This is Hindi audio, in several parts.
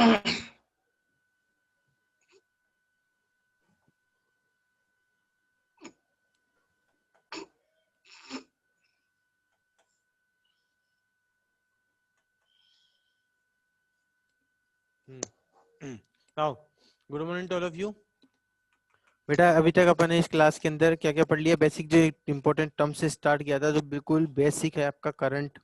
Now good morning to all of you. बेटा अभी तक अपन ने इस क्लास के अंदर क्या क्या पढ़ लिया, बेसिक जो इंपॉर्टेंट टर्म से स्टार्ट किया था जो बिल्कुल बेसिक है आपका, current,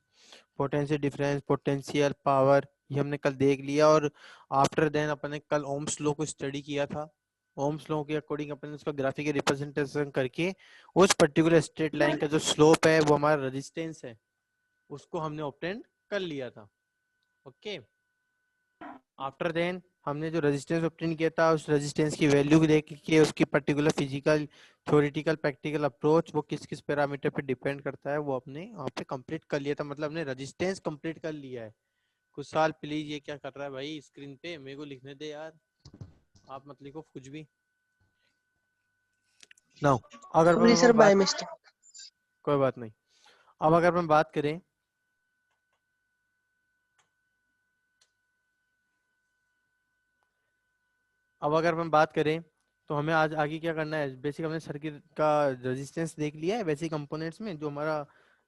potential difference, potential, power, ये हमने कल देख लिया। और आफ्टर देन अपन ने कल ओम्स लॉ को स्टडी किया था। ओम्स लॉ के अकॉर्डिंग अपन ने उसका ग्राफिकल रिप्रेजेंटेशन करके उस पर्टिकुलर स्ट्रेट लाइन का जो स्लोप है वो हमारा रेजिस्टेंस है, उसको हमने ऑब्टेन कर लिया था। ओके, आफ्टर देन हमने जो रेजिस्टेंस ऑब्टेन किया था उस रेजिस्टेंस की वैल्यू देख के उसकी particular physical, theoretical, practical approach वो किस किस पैरामीटर पे डिपेंड करता है वो अपने वहाँ पे कंप्लीट कर लिया था। मतलब हमने रेजिस्टेंस कंप्लीट कर लिया है। कुछ साल प्लीज ये क्या कर रहा है भाई स्क्रीन पे, मेरे को लिखने दे यार, आप मत लिखो कुछ भी। नाउ अगर सॉरी सर, अपन बाय बात, मिस्टेक। कोई बात नहीं। अब अगर अपन बात करें तो हमें आज आगे क्या करना है। बेसिक हमने सर्किट का रेजिस्टेंस देख लिया है बेसिक कंपोनेंट्स में, जो हमारा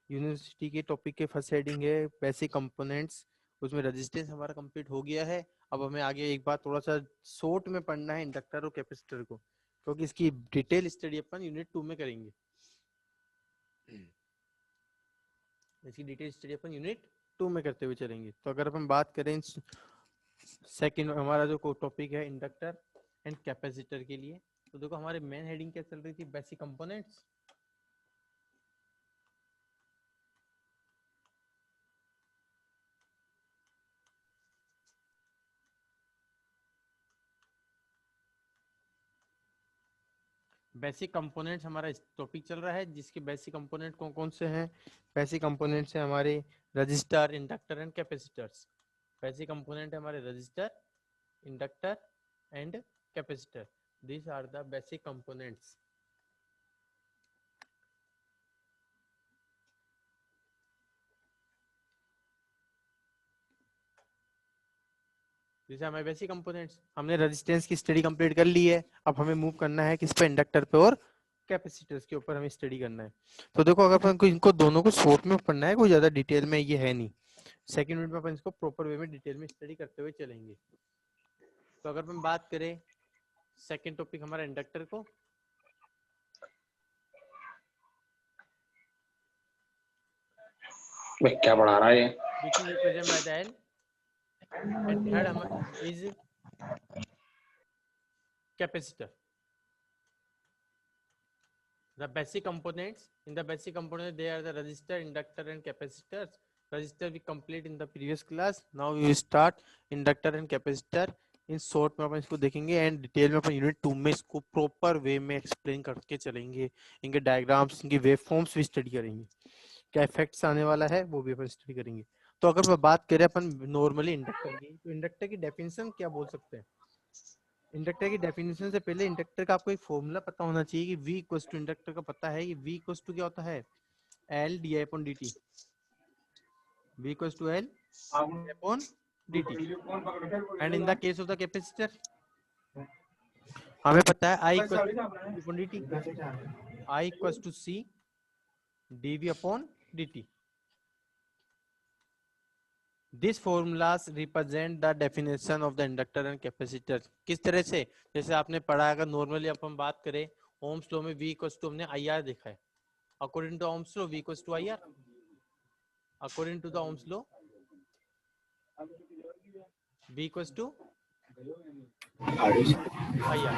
यूनिवर्सिटी के टॉपिक के फर्स्ट हेडिंग है बेसिक कंपोनेंट्स, उसमें रेजिस्टेंस हमारा कंप्लीट हो गया है। अब हमें आगे एक बात थोड़ा सा शॉर्ट में पढ़ना है, इंडक्टर और कैपेसिटर को, क्योंकि इसकी डिटेल स्टडी अपन यूनिट 2 में करेंगे। इसकी डिटेल स्टडी अपन यूनिट 2 में करते हुए चलेंगे। तो अगर अपन बात करें सेकंड हमारा जो टॉपिक है इंडक्टर एंड कैपेसिटर के लिए, तो देखो हमारे मेन हेडिंग क्या चल रही थी, बेसिक कंपोनेंट्स। बेसिक कंपोनेंट्स हमारा टॉपिक चल रहा है, जिसके बेसिक कंपोनेंट कौन कौन से हैं। बेसिक कंपोनेंट्स है हमारे resistor, inductor and capacitors. Basic component है हमारे resistor, inductor and capacitor. These are the basic components. जैसे हमारे बेसिक कंपोनेंट्स, हमने रेजिस्टेंस की स्टडी कंप्लीट कर ली है। अब हमें मूव करना है किस पे, इंडक्टर पे और कैपेसिटर्स के ऊपर हमें स्टडी करना है। तो देखो अगर अपन को इनको दोनों को शॉर्ट में पढ़ना है, कोई ज्यादा डिटेल में ये है नहीं। सेकंड यूनिट में अपन इसको प्रॉपर वे में डिटेल में स्टडी करते हुए चलेंगे। तो अगर अपन बात करें सेकंड टॉपिक हमारा इंडक्टर को, क्या पढ़ा रहा है ये? which is represented by the L, and third is capacitor. The basic components, in the basic component they are the resistor, inductor and capacitors. Resistor we complete in the previous class. Now we will start inductor and capacitor in short में अपन इसको देखेंगे एंड डिटेल में अपन यूनिट 2 में इसको प्रॉपर वे में एक्सप्लेन करके चलेंगे। इनके डायग्राम्स, इनकी वेव फॉर्म्स भी स्टडी करेंगे, क्या इफेक्ट्स आने वाला है वो भी अपन स्टडी करेंगे। तो अगर बात करें अपन नॉर्मली इंडक्टर की, तो इंडक्टर की डेफिनेशन क्या बोल सकते हैं। इंडक्टर की डेफिनेशन से पहले इंडक्टर का आपको एक फॉर्मूला पता होना चाहिए कि V इक्वल्स टू, इंडक्टर का पता है कि V इक्वल्स टू क्या होता है, L di upon dt। V equals to L upon dt। And in the case of the capacitor हमें पता है I equals to upon dt, I equals to C dV upon dt। These formulas represent the definition of the inductor and capacitor। किस तरह से, जैसे आपने पढ़ा अगर नॉर्मली अपन बात करें ओम्स लॉ में V इक्वल्स टू हमने IR देखा है। According to Ohm's law, V equals to IR. According to the Ohm's law, V equals to IR।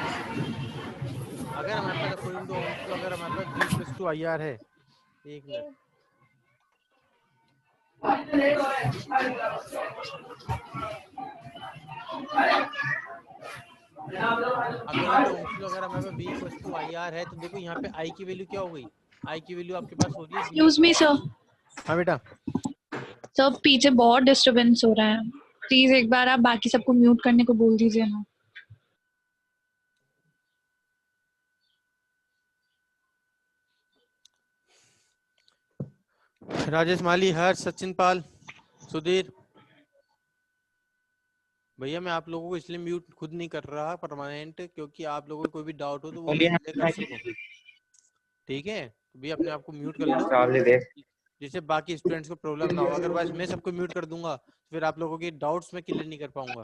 अगर हमारे पास according to Ohm's law अगर हमारे पास V equals to IR है, एक minute, according to Ohm's law अगर हमारे पास V equals to IR है तो देखो यहाँ पे I की वैल्यू क्या हो गई, I की वैल्यू आपके पास हो रही है V। एक्सक्यूज मी सर, हाँ बेटा, सर पीछे बहुत डिस्टरबेंस हो रहा है, प्लीज एक बार आप बाकी सबको म्यूट करने को बोल दीजिए ना। राजेश माली, हर्ष, सचिन पाल, सुधीर, भैया मैं आप लोगों को इसलिए म्यूट खुद नहीं कर रहा परमानेंट, क्योंकि आप लोगों को कोई भी डाउट हो तो वो बोलिए मुझसे कर ना सको। ठीक है, तो भी अपने आप को म्यूट कर लो, देख। जिससे बाकी स्टूडेंट्स को प्रॉब्लम ना हो। अदरवाइज मैं सबको म्यूट कर दूंगा तो फिर आप लोगों के डाउट्स मैं क्लियर नहीं कर पाऊंगा,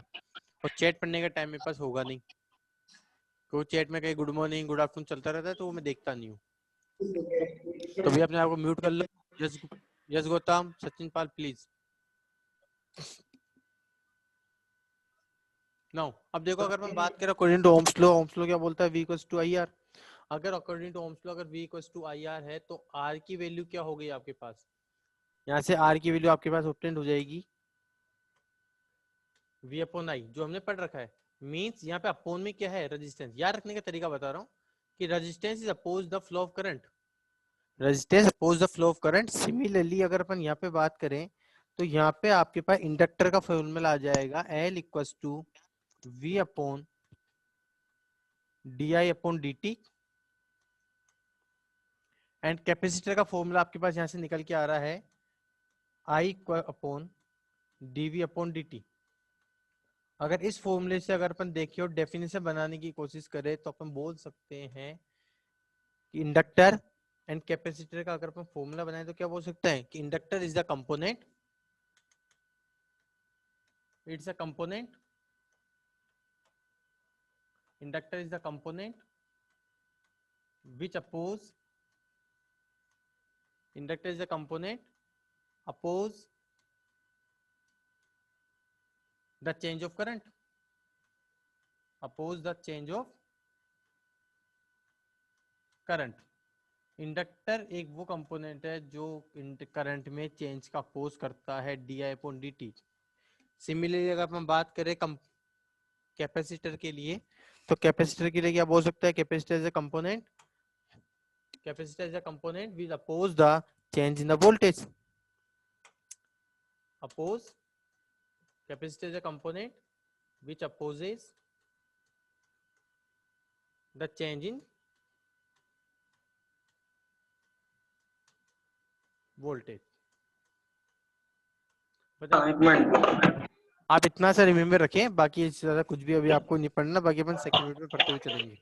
और चैट पढ़ने का टाइम मेरे पास होगा नहीं, क्योंकि चैट में कहीं गुड मॉर्निंग गुड आफ्टरनून चलता रहता है तो वो मैं देखता नहीं हूँ। तो भी अपने आप को म्यूट कर लो। Yes, yes Gautam, Sachin Pal please. Now अब देखो, अगर मैं बात करें according to ohms law, Ohm's law क्या बोलता है? V equals to I R. अगर अकॉर्डिंग टू ओम्स लॉ अगर V equals to I R है तो R की वैल्यू क्या हो गई आपके पास? यहाँ से R की वैल्यू आपके पास ऑब्टेन हो जाएगी V अपॉन I, जो हमने पढ़ रखा है। मींस यहाँ पे अपोन में क्या है? रेजिस्टेंस। याद रखने का तरीका बता रहा हूँ कि resistance is oppose the flow of current. Resistance oppose the flow of current. Similarly अगर अपन यहाँ पे बात करें तो यहाँ पे आपके पास इंडक्टर का फॉर्मूला आ जाएगा L equals to V upon d i upon d t, and capacitor का फॉर्मूला आपके पास यहाँ से निकल के आ रहा है I upon d v upon d t. अगर इस फॉर्मूले से अगर अपन देखिए और डेफिनेशन बनाने की कोशिश करें तो अपन बोल सकते हैं कि इंडक्टर एंड कैपेसिटर का अगर अपन फॉर्मूला बनाए तो क्या बोल सकते हैं कि inductor is the component, it's a component, inductor is the component which oppose, inductor is a component oppose the change of current, oppose the change of current। Inductor एक वो कंपोनेंट है जो करंट में चेंज का अपोज करता है D i upon d T. Similarly अगर हम बात करें कैपेसिटर के लिए, तो कैपेसिटर के लिए क्या बोल सकता है? Capacitor is a component, capacitor is a component which oppose the change in the voltage. Oppose, capacitor is a component which opposes the change in voltage। आप इतना सा रिमेम्बर रखें, बाकी इससे ज्यादा कुछ भी अभी आपको नहीं पढ़ना, बाकी अपन सेकंड यूनिट में पढ़ते हुए चलेंगे।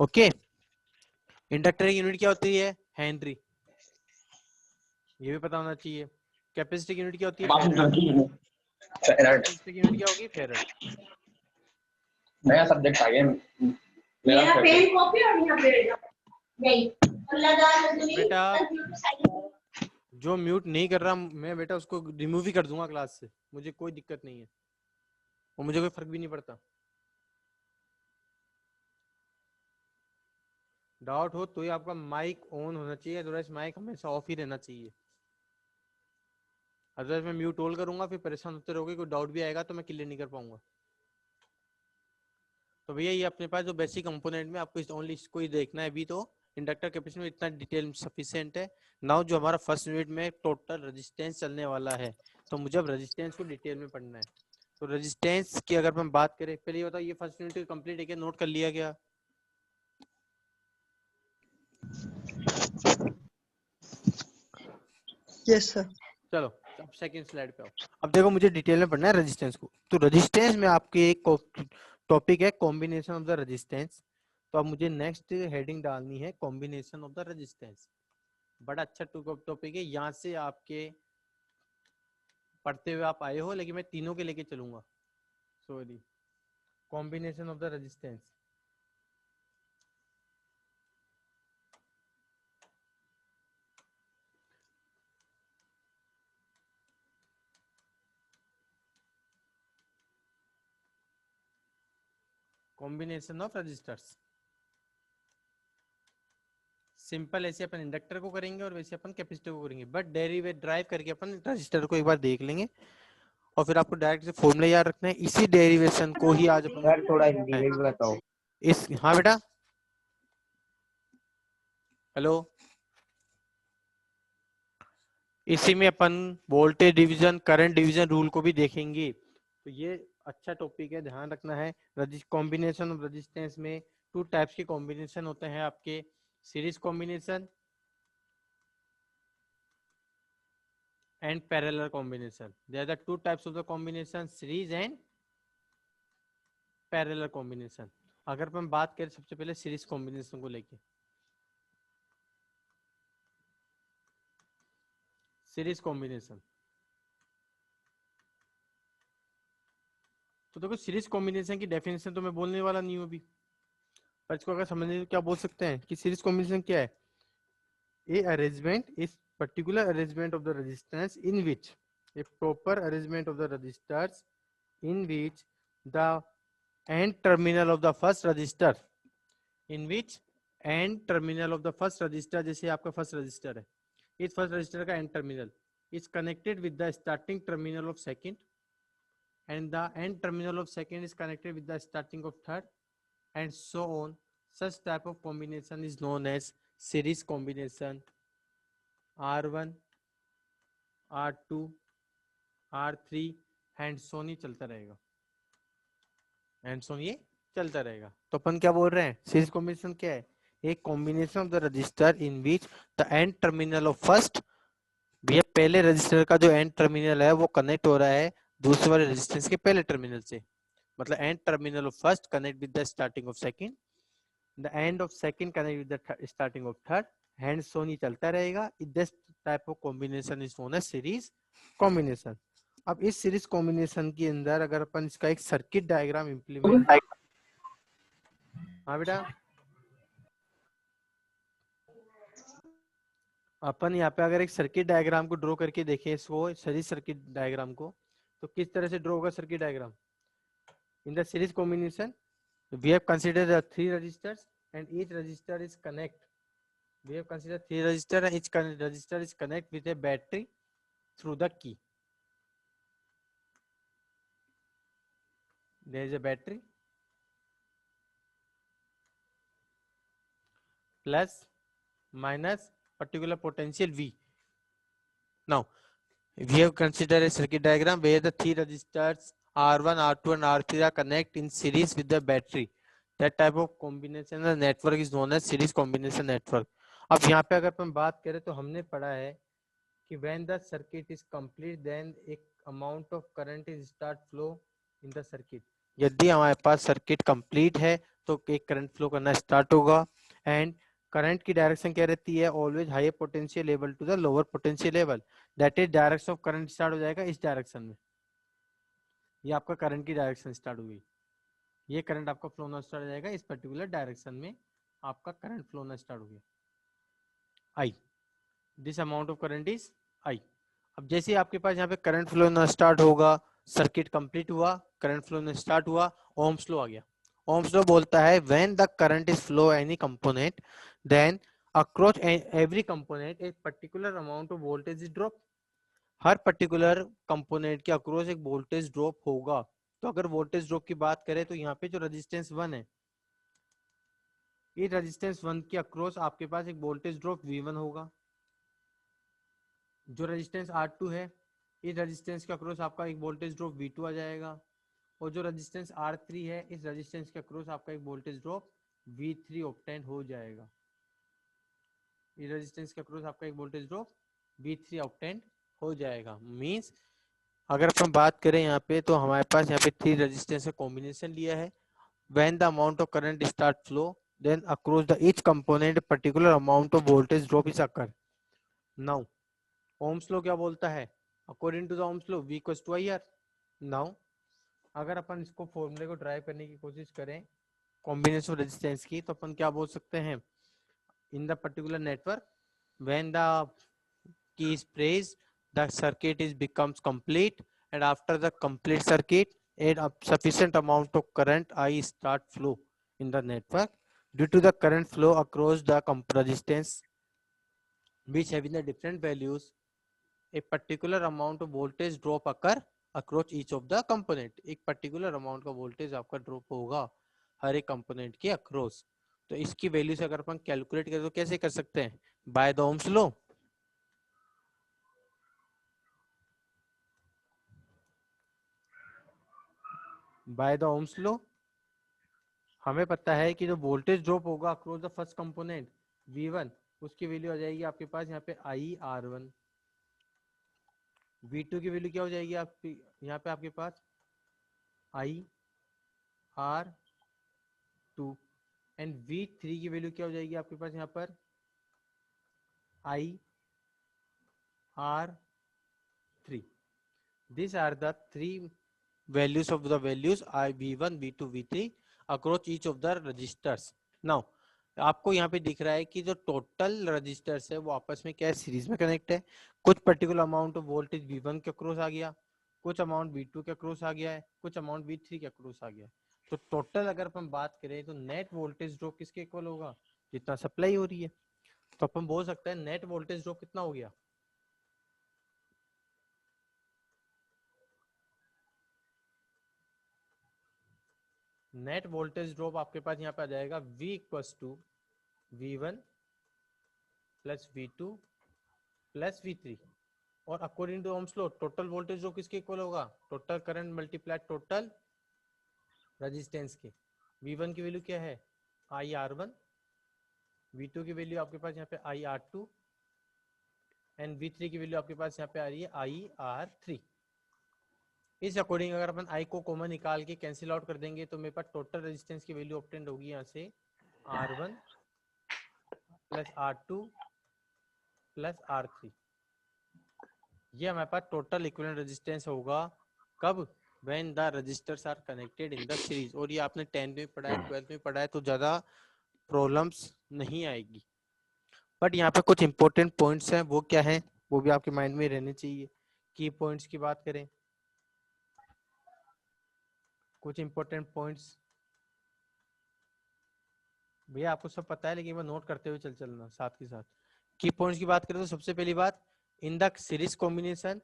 ओके, इंडक्टर की यूनिट क्या होती है? हेनरी, ये भी पता होना चाहिए। कैपेसिटर की यूनिट क्या होती है? फेराड। कैपेसिटर की यूनिट क्या होगी? फेराड। नया सब्जेक्ट आ गया मेरा पेन कॉपी और यहाँ पे नहीं बेटा जो म्यूट नहीं कर रहा मैं बेटा उसको रिमूव ही कर दूंगा क्लास से, मुझे कोई दिक्कत नहीं है और मुझे कोई फर्क भी नहीं पड़ता। डाउट हो तो ही आपका माइक ऑन होना चाहिए, अदरवाइज माइक हमेशा ऑफ ही रहना चाहिए। अदरवाइज मैं म्यूट ऑल करूंगा फिर परेशान होते रहोगे, कोई डाउट भी आएगा तो मैं क्लियर नहीं कर पाऊंगा। तो भैया ये अपने पास जो बेसिक कंपोनेंट में आपको ओनली इसको ही देखना है। अभी तो इंडक्टर कैपेसिटर में इतना डिटेल सफिशिएंट है। नाउ जो हमारा फर्स्ट यूनिट में टोटल रेजिस्टेंस चलने वाला है, तो मुझे अब रेजिस्टेंस को डिटेल में पढ़ना है। तो रेजिस्टेंस की अगर हम बात करें, पहले ये बताओ ये फर्स्ट यूनिट कंप्लीट है क्या? नोट कर लिया गया? Yes sir. चलो अब सेकंड स्लाइड पे आओ। अब देखो मुझे डिटेल में पढ़ना है रेजिस्टेंस को। तो रेजिस्टेंस में आपके एक टॉपिक है कॉम्बिनेशन ऑफ द रेजिस्टेंस। तो अब मुझे नेक्स्ट हेडिंग डालनी है कॉम्बिनेशन ऑफ द रेजिस्टेंस। बड़ा अच्छा टॉपिक है, यहाँ से आपके पढ़ते हुए आप आए हो, लेकिन मैं तीनों के लेके चलूंगा। Sorry, combination of the resistance. Combination of resistors. Simple ऐसे अपन इंडक्टर को करेंगे और वैसे अपन कैपेसिटर को करेंगे, बट डेरिवेट ड्राइव करके अपन रजिस्टर को एक बार देख लेंगे और फिर आपको डायरेक्ट से फॉर्मूला याद रखना है। इसी डेरिवेशन को ही आज अपन सर थोड़ा हिंदी में भी बताओ। इस, हाँ बेटा, हेलो, इसी में अपन voltage division current division rule को भी देखेंगे। तो ये अच्छा टॉपिक है, ध्यान रखना है। कॉम्बिनेशन ऑफ रेजिस्टेंस में टू टाइप्स के कॉम्बिनेशन होते हैं आपके, series combination and parallel combination. There are the two types of the combination, series and parallel combination. अगर हम बात करें सबसे पहले सीरीज कॉम्बिनेशन को लेके, सीरीज कॉम्बिनेशन, तो देखो सीरीज कॉम्बिनेशन की डेफिनेशन तो मैं बोलने वाला नहीं हूं अभी, पर इसको अगर समझने तो क्या बोल सकते हैं कि सीरीज कॉम्बिनेशन क्या है? A arrangement is particular arrangement of the resistance in which a proper arrangement of the resistors in which the end terminal of the first resistor in which end terminal of the first resistor, जैसे आपका फर्स्ट रजिस्टर है, इस फर्स्ट रजिस्टर का and terminal is connected with the starting terminal of second and the end terminal of second is connected with the starting of third and so on. Such type of combination is known as series combination. R1, R2, R3 and so on ही चलता रहेगा, हैंड सोन ये चलता रहेगा। तो अपन क्या बोल रहे हैं, सीरीज कॉम्बिनेशन क्या है? एक combination of the register in which the end terminal of first, भैया पहले रजिस्टर का जो एंड टर्मिनल है वो कनेक्ट हो रहा है दूसरे वाले रेजिस्टेंस के पहले टर्मिनल से, मतलब end terminal of first connect with the starting of second, the end of second connect with the starting of third, and so on ही चलता रहेगा। This type of combination is known as series combination. अब इस सीरीज कॉम्बिनेशन के अंदर अगर अपन इसका एक सर्किट डायग्राम इंप्लीमेंट, हाँ बेटा, अपन यहाँ पे अगर एक सर्किट डायग्राम को ड्रॉ करके देखें, इसको सीरीज सर्किट डायग्राम को, तो किस तरह से ड्रॉ होगा circuit diagram? In the series combination we have considered the three resistors and each resistor is connect, we have considered three resistor and each resistor is connect with a battery through the key. There is a battery plus minus particular potential V. Now we have considered a circuit diagram where the three resistors R1, R2 and R3 are connect in series with the battery. That type of combination the network is known as series combination network. अब यहाँ पे अगर हम बात करें तो हमने पढ़ा है कि when the circuit is complete then एक amount of current is start flow in the circuit. यदि हमारे पास सर्किट कंप्लीट है तो एक करंट फ्लो करना स्टार्ट होगा एंड करंट की डायरेक्शन क्या रहती है? Always higher potential level to the lower potential level, that is direction of current start हो जाएगा इस डायरेक्शन में। ये आपका करंट की डायरेक्शन स्टार्ट हुई, ये करंट आपका फ्लो होना स्टार्ट हो जाएगा इस पर्टिकुलर डायरेक्शन में, आपका करंट फ्लो होना स्टार्ट हो गया I, this amount of current is I. अब जैसे आपके पास यहाँ पे करंट फ्लो होना स्टार्ट होगा, सर्किट कंप्लीट हुआ, करंट फ्लो होना स्टार्ट हुआ, ओम्स लॉ आ गया। ओम्स लॉ बोलता है when the current is flow any component then across every component एक particular amount of voltage is drop. हर पर्टिकुलर कंपोनेंट के अक्रॉस एक वोल्टेज ड्रॉप होगा। तो अगर वोल्टेज ड्रॉप की बात करें तो यहाँ पे जो रेजिस्टेंस 1 है, इस रेजिस्टेंस 1 के अक्रॉस आपके पास एक वोल्टेज ड्रॉप V1 होगा। जो रेजिस्टेंस R2 है, इस रेजिस्टेंस के अक्रॉस आपका एक वोल्टेज ड्रॉप V2 आ जाएगा। और जो रेजिस्टेंस R3 है, इस रेजिस्टेंस के अक्रॉस आपका एक वोल्टेज ड्रॉप V3 ऑब्टेन हो जाएगा। इस रेजिस्टेंस के अक्रॉस आपका एक वोल्टेज ड्रॉप V3 ऑब्टेन हो जाएगा। मींस अगर अपन बात करें यहाँ पे तो हमारे पास यहाँ पे थ्री रेजिस्टेंस का कॉम्बिनेशन लिया है। When the amount of current start flow then across the each component particular amount of voltage drop is occur. Now ohm's law क्या बोलता है? According to the ohm's law V equals to IR। Now अगर अपन इसको फॉर्मूले को ड्राइव करने की कोशिश करें कॉम्बिनेशन ऑफ रेजिस्टेंस की, तो अपन क्या बोल सकते हैं? In the particular network when the key is pressed the circuit is becomes complete and after the complete circuit a sufficient amount of current I start flow in the network due to the current flow across the resistance which having the different values a particular amount of voltage drop occur across each of the component। एक particular amount का voltage आपका drop होगा हर एक component के across। तो इसकी वैल्यू से अगर अपन कैलकुलेट करें तो कैसे कर सकते हैं? By the ohm's law. By the ohm's law हमें पता है कि जो वोल्टेज ड्रॉप होगा across the first component V1, उसकी वैल्यू आ जाएगी आपके पास यहाँ पे IR1। V2 की वैल्यू क्या हो जाएगी आपकी यहाँ पे आपके पास IR2। R2 एंड V3 की वैल्यू क्या हो जाएगी आपके पास यहाँ पर IR3. These are the three values of the values V1, V2, V3 across each of the registers. Now आपको यहाँ पे दिख रहा है कि जो टोटल रजिस्टर्स है वो आपस में क्या है, सीरीज में कनेक्ट है. कुछ particular amount of voltage V1 के अक्रॉस आ गया, कुछ अमाउंट V2 के अक्रॉस आ गया है, कुछ अमाउंट V3 के अक्रॉस आ गया है. तो टोटल अगर अपन बात करें तो नेट वोल्टेज ड्रॉप किसके इक्वल होगा, जितना सप्लाई हो रही है. तो अपन बोल सकते हैं नेट वोल्टेज ड्रॉप कितना हो गया, नेट वोल्टेज ड्रॉप आपके पास यहाँ पे आ जाएगा V equals to V1 plus V2 plus V3. और according to ohms law total voltage drop किसके इक्वल होगा, total current multiply total resistance के. V1 की वैल्यू क्या है IR1, V2 की वैल्यू आपके पास यहाँ पे IR2 एंड V3 की वैल्यू आपके पास यहाँ पे आ रही है IR3. इस अकॉर्डिंग अगर अपन I को कॉमन निकाल के कैंसिल आउट कर देंगे तो मेरे पास टोटल रेजिस्टेंस की वैल्यू ऑब्टेंड होगी यहाँ से R1 plus R2 plus R3. ये हमारे पास टोटल इक्विवेलेंट रेजिस्टेंस होगा कब, when the resistors are connected in the series. और ये आपने 10th में पढ़ा है, 12th में पढ़ा है, तो ज्यादा प्रॉब्लम्स नहीं आएगी. बट यहाँ पे कुछ इंपॉर्टेंट पॉइंट्स हैं, वो क्या है वो भी आपके माइंड में रहने चाहिए. की पॉइंट्स की बात करें, कुछ इंपॉर्टेंट पॉइंट्स भैया आपको सब पता है लेकिन वो नोट करते हुए चलना साथ के साथ. की पॉइंट्स की बात करें तो सबसे पहली बात इन द सीरीज कॉम्बिनेशन.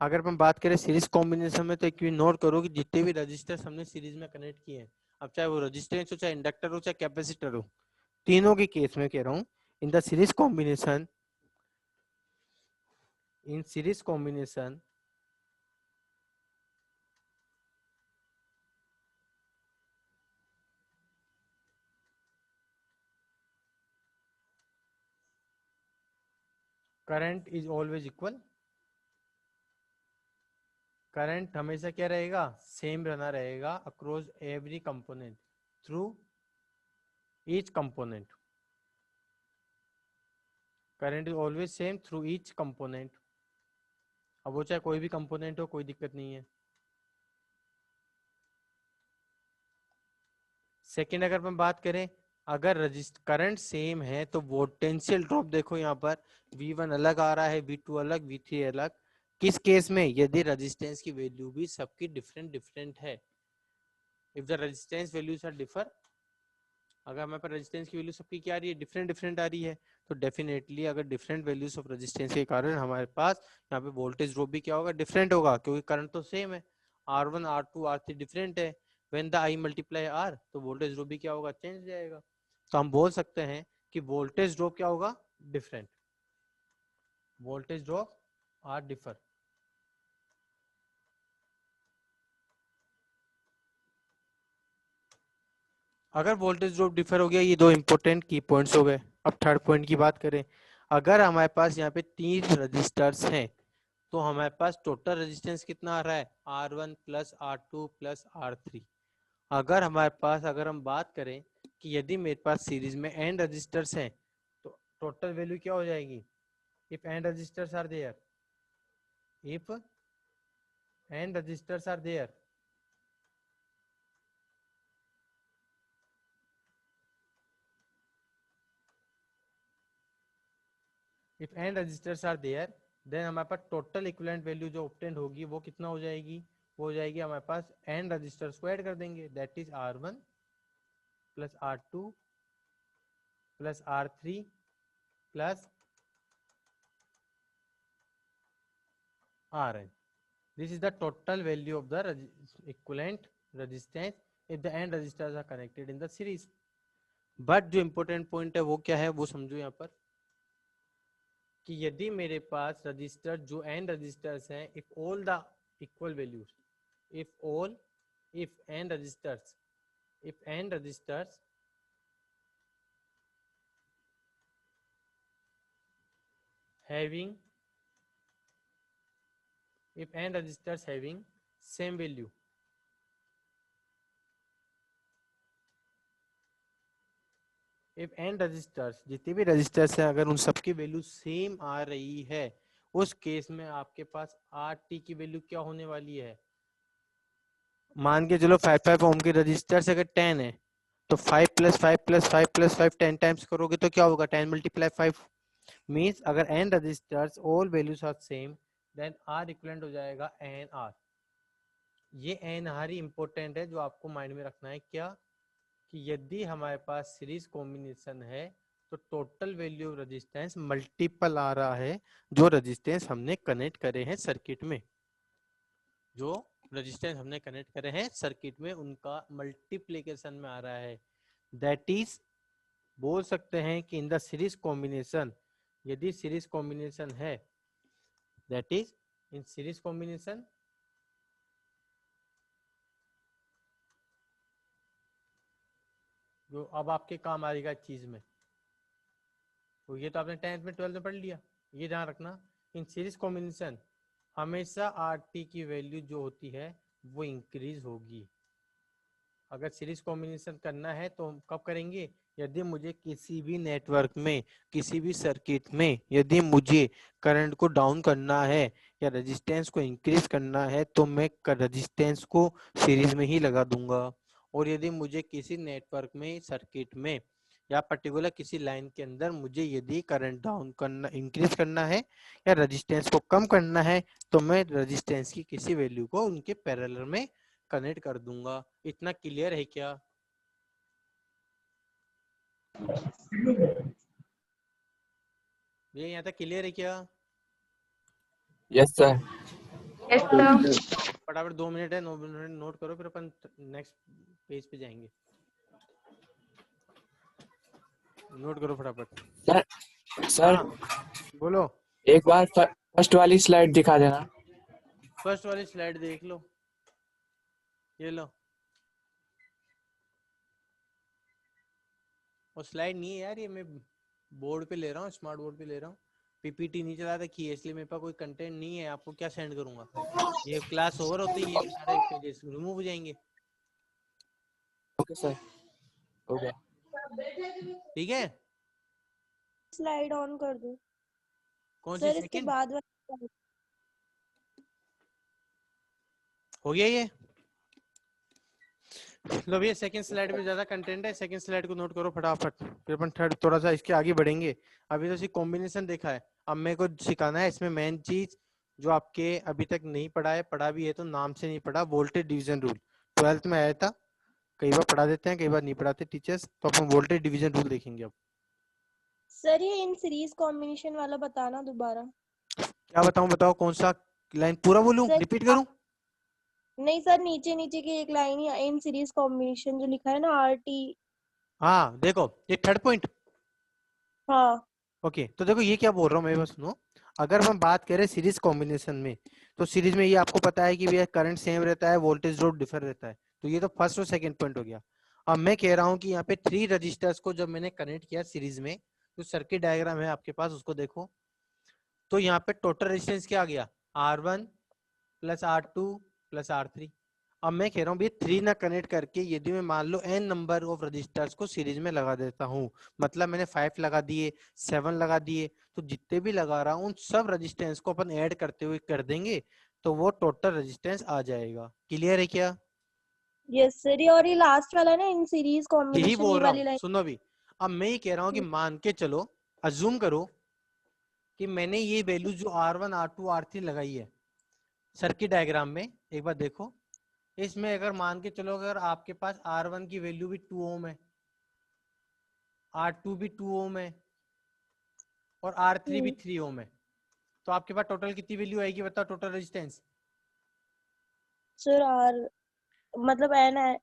अगर हम बात करें सीरीज कॉम्बिनेशन में तो एक भी नोट करो कि जितने भी रजिस्टर्स हमने सीरीज में कनेक्ट किए हैं, अब चाहे वो रजिस्टेंस हो, चाहे इंडक्टर हो, चाहे कैपेसिटर हो, तीनों के केस में कह रहा हूँ इन the series combination, in series combination current is always equal. Current हमेशा क्या रहेगा, सेम रहना रहेगा across every component through each component. Current is always same through each component. अब वो चाहे कोई भी कंपोनेंट हो, कोई दिक्कत नहीं है. सेकेंड अगर हम बात करें, अगर करंट सेम है तो पोटेंशियल ड्रॉप देखो यहाँ पर V1 अलग आ रहा है, V2 अलग, V3 अलग. किस केस में, यदि रेजिस्टेंस की वैल्यू भी सबकी डिफरेंट डिफरेंट है. If the resistance values are differ, अगर हमारे पास रेजिस्टेंस की वैल्यू सबकी क्या आ रही है, डिफरेंट डिफरेंट आ रही है, तो डेफिनेटली अगर डिफरेंट वैल्यूज ऑफ रेजिस्टेंस के कारण हमारे पास यहाँ पे वोल्टेज ड्रॉप भी क्या होगा, डिफरेंट होगा, क्योंकि करंट तो सेम है. R1 R2 R3 डिफरेंट है. When the I multiply R तो वोल्टेज ड्रॉप भी क्या होगा, चेंज जाएगा. तो हम बोल सकते हैं कि वोल्टेज ड्रॉप क्या होगा, different. Voltage drop are differ. अगर वोल्टेज ड्रॉप डिफर हो गया, ये दो इंपॉर्टेंट की पॉइंट्स हो गए. अब थर्ड पॉइंट की बात करें, अगर हमारे पास यहाँ पे 3 रजिस्टर्स हैं तो हमारे पास टोटल रेजिस्टेंस कितना आ रहा है, R1 plus R2 plus R3. अगर हमारे पास, अगर हम बात करें कि यदि मेरे पास सीरीज में n रजिस्टर्स हैं तो टोटल वैल्यू क्या हो जाएगी, if n resistors are there, if n resistors are there, if n resistors are there, then हमारे पास टोटल इक्विवेलेंट वैल्यू जो ऑब्टेंड होगी वो कितना हो जाएगी, वो हो जाएगी हमारे पास n रजिस्टर्स को ऐड कर देंगे, that is R1 plus R2 plus R3 plus Rn. This is the total value of the equivalent resistance if the n resistors are connected in the series. But जो important point है वो क्या है, वो समझो यहाँ पर कि यदि मेरे पास रजिस्टर जो n रजिस्टर्स हैं, if all the equal values, if n registers having, if n registers having same value, if n resistors, जितने भी रजिस्टर्स हैं, अगर उन सबकी वैल्यू सेम आ रही है, उस केस में आपके पास आर टी की वैल्यू क्या होने वाली है? मान के चलो 5 ओम के रजिस्टर्स अगर 10 है, तो 5 + 5 + 5 + 5 10 टाइम्स करोगे तो क्या होगा? 10 × 5 मीन्स अगर n resistors all values are same, then r equivalent हो जाएगा nr। ये nr ही इंपॉर्टेंट है, जो आपको माइंड में रखना है। क्या कि यदि हमारे पास सीरीज कॉम्बिनेशन है तो total value of resistance multiple आ रहा है जो रेजिस्टेंस हमने कनेक्ट करे हैं सर्किट में, जो रेजिस्टेंस हमने कनेक्ट करे हैं सर्किट में उनका मल्टीप्लिकेशन में आ रहा है। दैट इज, बोल सकते हैं कि इन द सीरीज कॉम्बिनेशन, यदि सीरीज कॉम्बिनेशन है, that is in series combination जो अब आपके काम आएगा चीज में, तो ये तो आपने 10th में 12th में पढ़ लिया। ये ध्यान रखना, इन सीरीज कॉम्बिनेशन हमेशा आर टी की वैल्यू जो होती है वो इंक्रीज होगी। अगर सीरीज कॉम्बिनेशन करना है तो हम कब करेंगे? यदि मुझे किसी भी नेटवर्क में, किसी भी सर्किट में यदि मुझे करंट को डाउन करना है या रेजिस्टेंस को इंक्रीज करना है तो मैं रेजिस्टेंस को सीरीज में ही लगा दूंगा। और यदि मुझे किसी नेटवर्क में, सर्किट में या पर्टिकुलर किसी लाइन के अंदर मुझे यदि करंट डाउन करना, इंक्रीज करना है या रेजिस्टेंस को कम करना है तो मैं रेजिस्टेंस की किसी वैल्यू को उनके पैरेलल में कनेक्ट कर दूंगा। इतना क्लियर है क्या? ये यहाँ तक क्लियर है क्या? Yes sir. फटाफट 2 मिनट है, 9 मिनट नोट करो, फिर अपन नेक्स्ट पेज पे जाएंगे। नोट करो फटाफट। सर हाँ, बोलो। एक बार फर्स्ट वाली स्लाइड दिखा देना। फर्स्ट वाली स्लाइड देख लो, ये लो। और स्लाइड नहीं है यार, ये मैं बोर्ड पे ले रहा हूँ, स्मार्ट बोर्ड पे ले रहा हूँ। पीपीटी नहीं चला रखी है इसलिए मेरे पास कोई कंटेंट नहीं है। आपको क्या सेंड करूंगा? ये क्लास ओवर होती है, ये सारे पेजेस रिमूव हो जाएंगे। Okay sir, okay. ठीक है, स्लाइड ऑन कर दो कौन सी? सर, इसके सेकंड बाद वाली हो गया ये? लो भैया, सेकंड स्लाइड में ज्यादा कंटेंट है, सेकंड स्लाइड को नोट करो फटाफट, फिर अपन थर्ड थोड़ा सा इसके आगे बढ़ेंगे। अभी तो सिर्फ कॉम्बिनेशन देखा है, अब मेरे को सिखाना है इसमें मेन चीज जो आपके अभी तक नहीं पढ़ा है, पढ़ा भी है तो नाम से नहीं पढ़ा, वोल्टेज डिवीजन रूल। 12th में आया था, कई बार पढ़ा देते हैं, कई बार नहीं पढ़ाते टीचर्स, तो अपन वोल्टेज डिवीजन रूल देखेंगे अब। सर ये इन सीरीज कॉम्बिनेशन वाला बताना दोबारा। क्या बताऊं? बताओ कौन सा लाइन? पूरा बोलूं, सर, रिपीट करूं? नहीं सर, नीचे नीचे की एक line he in series combination जो लिखा है ना, आरटी। हाँ देखो, ये थर्ड पॉइंट। हाँ ओके, तो देखो ये क्या बोल रहा हूँ मैं, बस सुनो। अगर हम बात करें सीरीज कॉम्बिनेशन में, तो सीरीज में ये आपको पता है कि भैया करंट सेम रहता है, वोल्टेज ड्रॉप डिफर रहता है, तो ये तो फर्स्ट और सेकंड पॉइंट हो गया। अब मैं कह रहा हूँ कि यहाँ पे 3 रजिस्टर्स को जब मैंने कनेक्ट किया सीरीज में, तो सर्किट डायग्राम है आपके पास, उसको देखो। तो यहाँ पे टोटल रेजिस्टेंस क्या आ गया? R1 + R2 + R3। अब मैं कह रहा हूँ भैया 3 ना कनेक्ट करके यदि मैं मान लो n नंबर ऑफ रजिस्टर्स को सीरीज में लगा देता हूँ, मतलब मैंने 5 लगा दिए, 7 लगा दिए, तो जितने भी लगा रहा हूँ उन सब रजिस्टेंस को अपन ऐड करते हुए कर देंगे तो वो टोटल रजिस्टेंस आ जाएगा। क्लियर है क्या? यस सर, और ये लास्ट वाला है ना इन सीरीज यही कॉम्बिनेशन, बोल ये रहा वाली हूँ, लाइन। सुनो भी। अब मैं ये कह रहा हूँ कि मान के चलो, अज्यूम करो कि मैंने ये वैल्यू जो R1 R2 R3 लगाई है सर्किट डायग्राम में, एक बार देखो इसमें। अगर मान के चलो अगर आपके पास R1 की वैल्यू भी 2 ओम है, R2 भी 2 ओम है और R3 भी 3 ओम है, तो आपके पास टोटल कितनी वैल्यू आएगी बताओ? टोटल रेजिस्टेंस सर आर मतलब एन है।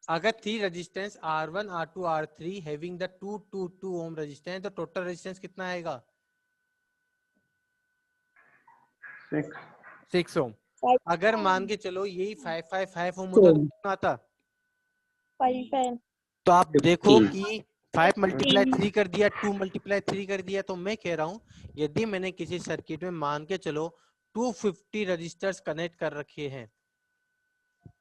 अगर 3 resistance R1 R2 R3 having the 2 ohm resistance, तो टोटल रेजिस्टेंस कितना आएगा? 6 ओम। अगर मान के चलो यही 5 ओम होता तो कितना आता? 5 है। तो आप देखो कि 5 × 3 कर दिया, 2 × 3 कर दिया, तो मैं कह रहा हूं यदि मैंने किसी सर्किट में मान के चलो 250 रजिस्टर्स कनेक्ट कर रखे हैं,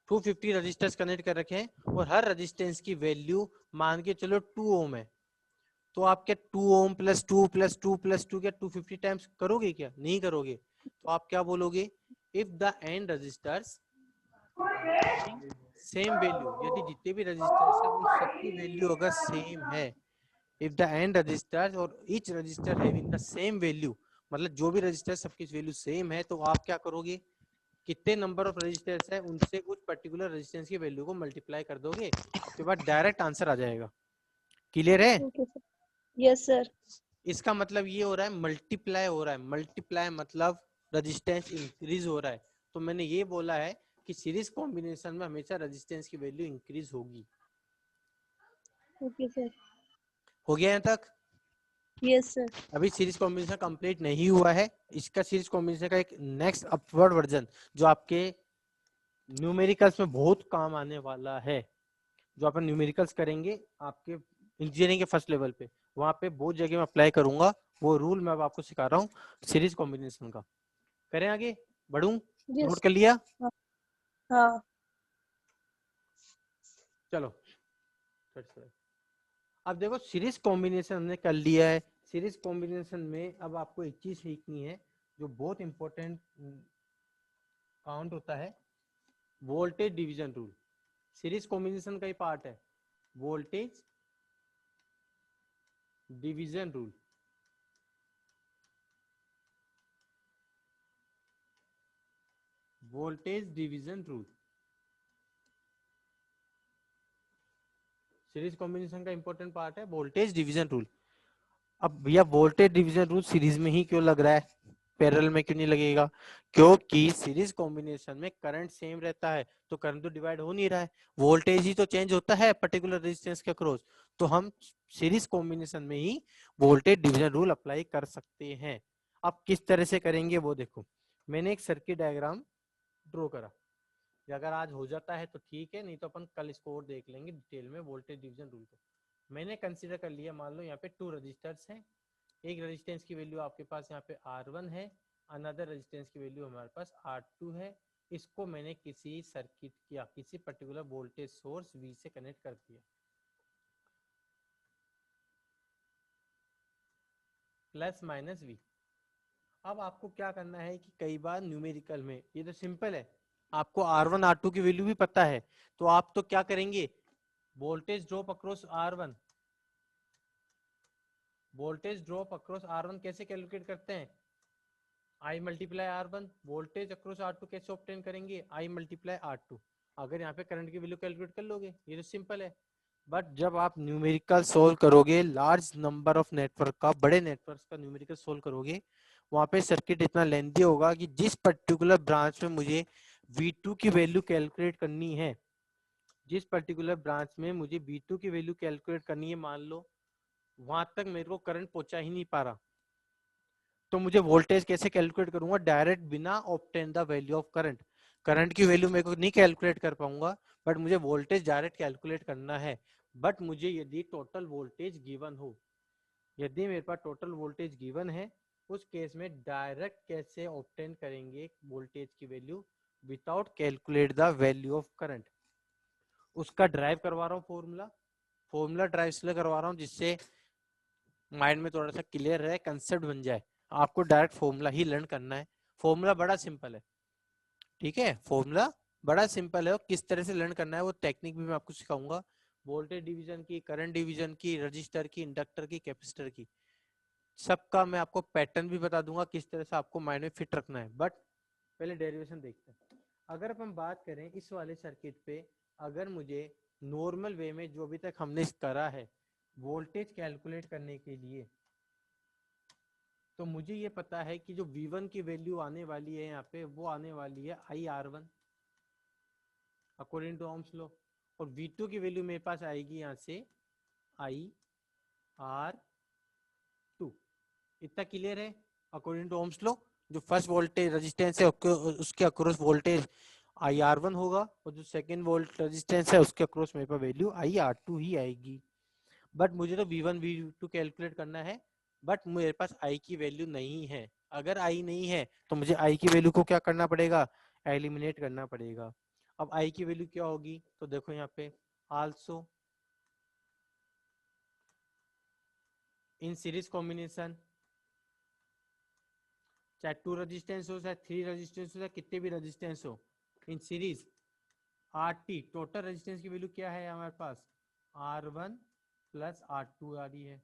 250 रजिस्टर्स कनेक्ट कर रखे हैं और हर रजिस्टेंस की वैल्यू मान के चलो 2 ओम है, तो आप क्या 2 ओम प्लस 2 प्लस 2 प्लस 2 क्या 250 टाइम्स करोगे क्या? नहीं करोगे। तो आप क्या बोलोगे? If the n resistors same value, यदि जितने भी रजिस्टर्स है उन सबकी वैल्यू अगर सेम है, इफ द एन रजिस्टर्स और each resistor having the same value, मतलब जो भी रजिस्टर सबकी वैल्यू सेम है, तो आप क्या करोगे? कितने नंबर ऑफ रजिस्टर्स है उनसे उस पर्टिकुलर रेजिस्टेंस की वैल्यू को मल्टीप्लाई कर दोगे, आपके पास डायरेक्ट आंसर आ जाएगा। क्लियर है? Okay sir. Yes sir. इसका मतलब ये हो रहा है मल्टीप्लाई हो रहा है, मल्टीप्लाई मतलब रेजिस्टेंस इंक्रीज हो रहा है। तो मैंने ये बोला है कि सीरीज कॉम्बिनेशन में हमेशा रेजिस्टेंस की वैल्यू इंक्रीज होगी। Okay sir. हो गया यहाँ तक? Yes sir. अभी सीरीज कॉम्बिनेशन कंप्लीट नहीं हुआ है, इसका सीरीज कॉम्बिनेशन का एक नेक्स्ट अपवर्ड वर्जन जो आपके न्यूमेरिकल्स में बहुत काम आने वाला है, जो अपन न्यूमेरिकल्स करेंगे आपके इंजीनियरिंग के फर्स्ट लेवल पे, वहां पे बहुत जगह मैं अप्लाई करूंगा। वो रूल मैं अब आपको सिखा रहा हूँ सीरीज कॉम्बिनेशन का। करें आगे बढ़ूं? यस। नोट कर लिया? हाँ। चलो अब देखो सीरीज कॉम्बिनेशन हमने कर लिया है। सीरीज कॉम्बिनेशन में अब आपको एक चीज सीखनी है जो बहुत इंपॉर्टेंट काउंट होता है, voltage division rule. Series combination का ही पार्ट है voltage division rule. Voltage division rule series combination का इंपॉर्टेंट पार्ट है वोल्टेज डिवीजन रूल। अब भैया वोल्टेज डिवीजन रूल सीरीज में ही क्यों लग रहा है, पैरेलल में क्यों नहीं लगेगा? क्योंकि सीरीज कॉम्बिनेशन में करंट सेम रहता है, तो करंट तो डिवाइड हो नहीं रहा है, वोल्टेज ही तो चेंज होता है पर्टिकुलर रेजिस्टेंस के अक्रॉस। तो हम सीरीज कॉम्बिनेशन में ही वोल्टेज डिवीजन रूल अप्लाई कर सकते हैं। अब किस तरह से करेंगे वो देखो, मैंने एक सर्किट डायग्राम ड्रॉ करा, अगर आज हो जाता है तो ठीक है, नहीं तो अपन कल इसको और देख लेंगे डिटेल में वोल्टेज डिवीजन रूल को। मैंने कंसीडर कर लिया, मान लो यहाँ पे 2 रजिस्टर्स हैं, एक रेजिस्टेंस की वैल्यू आपके पास यहाँ पे R1 है, अनदर रेजिस्टेंस की वैल्यू हमारे पास R2 है। इसको मैंने किसी सर्किट या किसी पर्टिकुलर वोल्टेज सोर्स V से कनेक्ट कर दिया, प्लस माइनस V। अब आपको क्या करना है कि कई बार न्यूमेरिकल में ये तो सिंपल है, आपको R1 R2 की वैल्यू भी पता है, तो आप तो क्या करेंगे, voltage drop across R1, voltage drop across R1 कैसे कैलकुलेट करते हैं? I multiply R1। Voltage across R2 कैसे ऑब्टेन करेंगे? I multiply R2। अगर यहाँ पे करंट की वैल्यू कैलकुलेट कर लोगे, ये तो सिंपल है। बट जब आप न्यूमेरिकल सोल्व करोगे लार्ज नंबर ऑफ नेटवर्क का, बड़े नेटवर्क का न्यूमेरिकल सोल्व करोगे, वहां पे सर्किट इतना लेंथी होगा कि जिस पर्टिकुलर ब्रांच में मुझे V2 की वैल्यू कैलकुलेट करनी है, जिस पर्टिकुलर ब्रांच में मुझे V2 की वैल्यू कैलकुलेट करनी है, मान लो वहां तक मेरे को करंट पहुंचा ही नहीं पा रहा, तो मुझे वोल्टेज कैसे कैलकुलेट करूंगा? डायरेक्ट बिना obtain the value of current. Current की वैल्यू मेरे को नहीं कैलकुलेट कर पाऊंगा, बट मुझे वोल्टेज डायरेक्ट कैलकुलेट करना है। बट मुझे यदि टोटल वोल्टेज गिवन हो, यदि मेरे पास टोटल वोल्टेज गिवन है, उस केस में डायरेक्ट कैसे ऑब्टेन करेंगे वोल्टेज की value without calculate the value of current? उसका ड्राइव करवा रहा हूँ फॉर्मूला ड्राइव इसलिए करवा रहा हूँ जिससे माइंड में थोड़ा सा क्लियर रहे, कंसेप्ट बन जाए। आपको डायरेक्ट फॉर्मूला ही लर्न करना है, फॉर्मूला बड़ा सिंपल है, ठीक है? फॉर्मूला बड़ा सिंपल है, और किस तरह से लर्न करना है वो टेक्निक भी मैं आपको सिखाऊंगा, वोल्टेज डिवीजन की, करंट डिवीजन की, रजिस्टर की, इंडक्टर की, कैपेसिटर की, सबका मैं आपको पैटर्न भी बता दूंगा किस तरह से आपको माइंड में फिट रखना है। बट पहले डेरिवेशन देखते हैं। अगर अपन बात करें इस वाले सर्किट पे, अगर मुझे नॉर्मल वे में जो अभी तक हमने करा है वोल्टेज कैलकुलेट करने के लिए, तो मुझे ये पता है कि जो V1 की वैल्यू आने वाली है यहाँ पे, वो आने वाली है IR1 according to Ohm's law, और V2 की वैल्यू मेरे पास आएगी यहाँ से IR2। इतना क्लियर है? अकॉर्डिंग टू ओम्स लॉ जो फर्स्ट वोल्टेज रेजिस्टेंस है उसके अक्रॉस वोल्टेज IR1 होगा, और जो सेकंड वोल्ट रेजिस्टेंस है उसके अक्रॉस मेरे पास वैल्यू IR2 ही आएगी। बट मुझे तो V1 V2 कैलकुलेट करना है, बट मेरे पास I की वैल्यू नहीं है। अगर I नहीं है तो मुझे I की वैल्यू को क्या करना पड़ेगा? एलिमिनेट करना पड़ेगा। अब I की वैल्यू क्या होगी? तो देखो यहाँ पे आल्सो इन सीरीज कॉम्बिनेशन, चाहे 2 रेजिस्टेंस हो, चाहे 3 रेजिस्टेंस हो, चाहे कितने भी रेजिस्टेंस हो, in series RT total resistance की वैल्यू क्या है हमारे पास, R1 प्लस R2 आ रही है,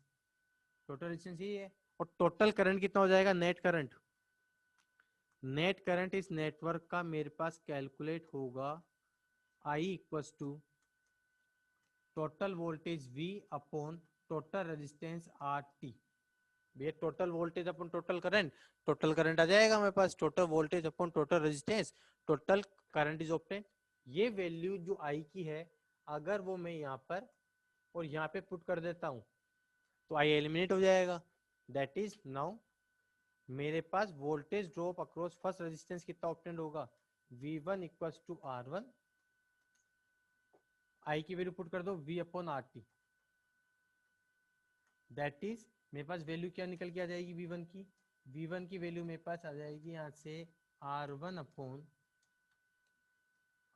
टोटल रेजिस्टेंस यही है। और टोटल करंट कितना हो जाएगा, नेट करंट, नेट करंट इस नेटवर्क का मेरे पास कैलकुलेट होगा I equals to total voltage V upon total resistance RT। ये total voltage upon total current आ जाएगा हमारे पास, total voltage upon total resistance, total current is obtain. ये वैल्यू जो I की है, अगर वो मैं यहाँ पर और यहाँ पे पुट कर देता हूँ तो I एलिमिनेट हो जाएगा। दैट इज नाउ मेरे पास voltage drop across first resistance कितना ऑब्टेन होगा, V1 equals to R1, I की वैल्यू पुट कर दो V upon RT। That is मेरे पास वैल्यू क्या निकल के आ जाएगी V1 की, V1 की वैल्यू मेरे पास आ जाएगी यहाँ से R1 upon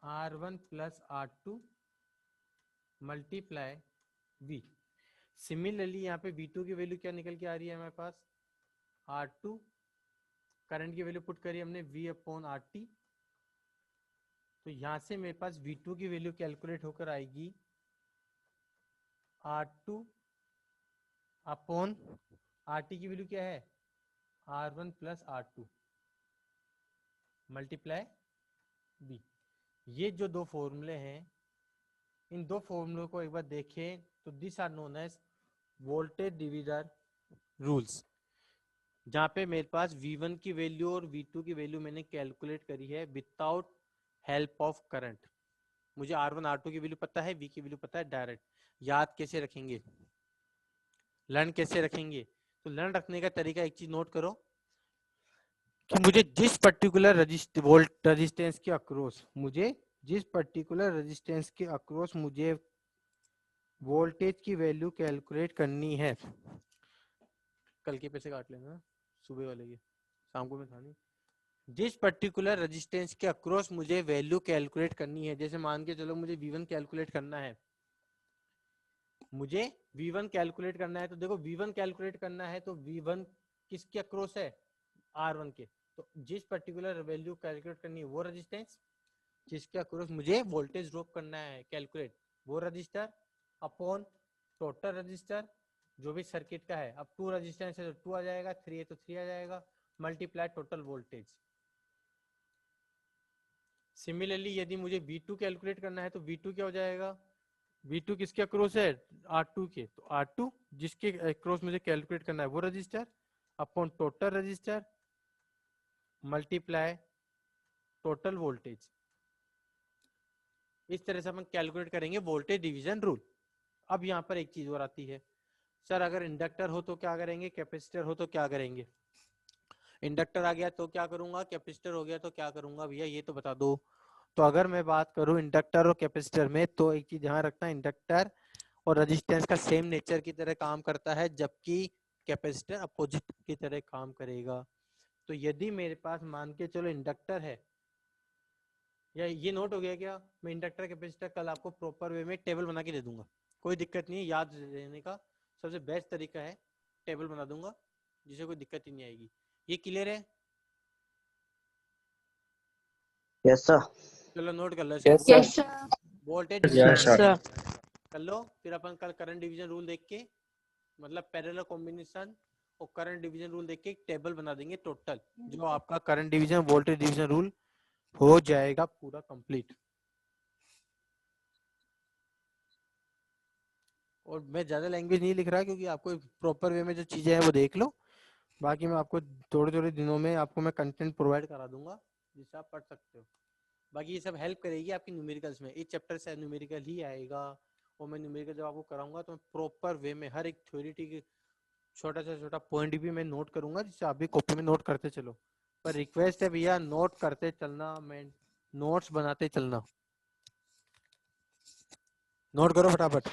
R1 plus R2 multiply V। Similarly यहाँ पे V2 की वैल्यू क्या निकल के आ रही है हमारे पास, R2, करंट की वैल्यू पुट करी हमने V अपॉन RT, तो यहाँ से मेरे पास V2 की वैल्यू कैलकुलेट होकर आएगी R2 अपॉन RT की वैल्यू क्या है, R1 plus R2 multiply B। ये जो दो फॉर्मूले हैं, इन दो फॉर्मूलों को एक बार देखें तो this are known as voltage division rules, जहाँ पे मेरे पास V1 की वैल्यू और V2 की वैल्यू मैंने कैलकुलेट करी है विदाउट हेल्प ऑफ करंट। मुझे R1 R2 की वैल्यू पता है, V की वैल्यू पता है, डायरेक्ट याद कैसे रखेंगे, लर्न कैसे रखेंगे। तो लर्न रखने का तरीका एक चीज नोट करो कि मुझे जिस पर्टिकुलर रेजिस्टेंस के अक्रॉस, मुझे जिस पर्टिकुलर रेजिस्टेंस के अक्रॉस मुझे वोल्टेज की वैल्यू कैलकुलेट करनी है, कल के पैसे काट लेना सुबह वाले के, शाम को मैं था नहीं, जिस पर्टिकुलर रेजिस्टेंस के अक्रॉस मुझे वैल्यू कैलकुलेट करनी है, जैसे मान के चलो मुझे V1 कैलकुलेट करना है, मुझे V1 कैलकुलेट करना है, तो देखो V1 कैलकुलेट करना है तो V1 किसके अक्रॉस है, R1 के, तो जिस पर्टिकुलर वैल्यू कैलकुलेट करनी है वो रजिस्टेंस, जिसके अक्रॉस मुझे वोल्टेज ड्रॉप करना है कैलकुलेट वो रजिस्टर, अपॉन टोटल रजिस्टर जो भी सर्किट का है, अब 2 रजिस्टेंस है तो 2 आ जाएगा, 3 है तो 3 आ जाएगा, मल्टीप्लाई टोटल वोल्टेज। सिमिलरली यदि मुझे V2 कैलकुलेट करना है तो V2 क्या हो जाएगा, V2 किसके अक्रॉस है, R2 के, तो R2 जिसके अक्रॉस मुझे कैलकुलेट करना है वो register, upon total register multiply total voltage. इस तरह से अपन कैलकुलेट करेंगे वोल्टेज डिवीजन रूल। अब यहाँ पर एक चीज और आती है, सर अगर इंडक्टर हो तो क्या करेंगे, कैपेसिटर हो तो क्या करेंगे, इंडक्टर आ गया तो क्या करूंगा, कैपेसिटर हो गया तो क्या करूंगा, भैया ये तो बता दो। तो अगर मैं बात करूं इंडक्टर और कैपेसिटर में, तो एक चीज ध्यान रखना, इंडक्टर और रेजिस्टेंस का सेम नेचर की तरह काम करता है, जबकि कैपेसिटर अपोजिट की तरह काम करेगा। तो यदि मेरे पास मान के चलो इंडक्टर है, या ये नोट हो गया क्या, मैं इंडक्टर कैपेसिटर कल आपको प्रॉपर वे में टेबल बना के दे दूंगा, कोई दिक्कत नहीं है, याद रहने का सबसे बेस्ट तरीका है टेबल बना दूंगा, जिसे कोई दिक्कत ही नहीं आएगी। ये क्लियर है, यस सर। चलो नोट कर लो यस इसको, सर। Voltage yes sir. कर लो, फिर अपन कल करंट डिवीजन रूल देख के, मतलब पैरेलल कॉम्बिनेशन और करंट डिवीजन रूल देख के एक टेबल बना देंगे टोटल, जो आपका current division voltage division rule हो जाएगा पूरा कंप्लीट। और मैं ज्यादा लैंग्वेज नहीं लिख रहा क्योंकि आपको प्रॉपर वे में जो चीजें हैं वो देख लो, बाकी मैं आपको थोड़े थोड़े दिनों में आपको मैं कंटेंट प्रोवाइड करा दूंगा जिससे आप पढ़ सकते हो। बाकी ये सब हेल्प करेगी आपकी न्यूमेरिकल्स में, इस चैप्टर से न्यूमेरिकल ही आएगा, और मैं न्यूमेरिकल जब आपको कराऊंगा तो मैं प्रॉपर वे में हर एक थ्योरेटिक छोटा से छोटा पॉइंट भी मैं नोट करूंगा, जिससे आप भी कॉपी में नोट करते चलो। पर रिक्वेस्ट है भैया नोट करते चलना, मैं नोट्स बनाते चलना, नोट करो फटाफट।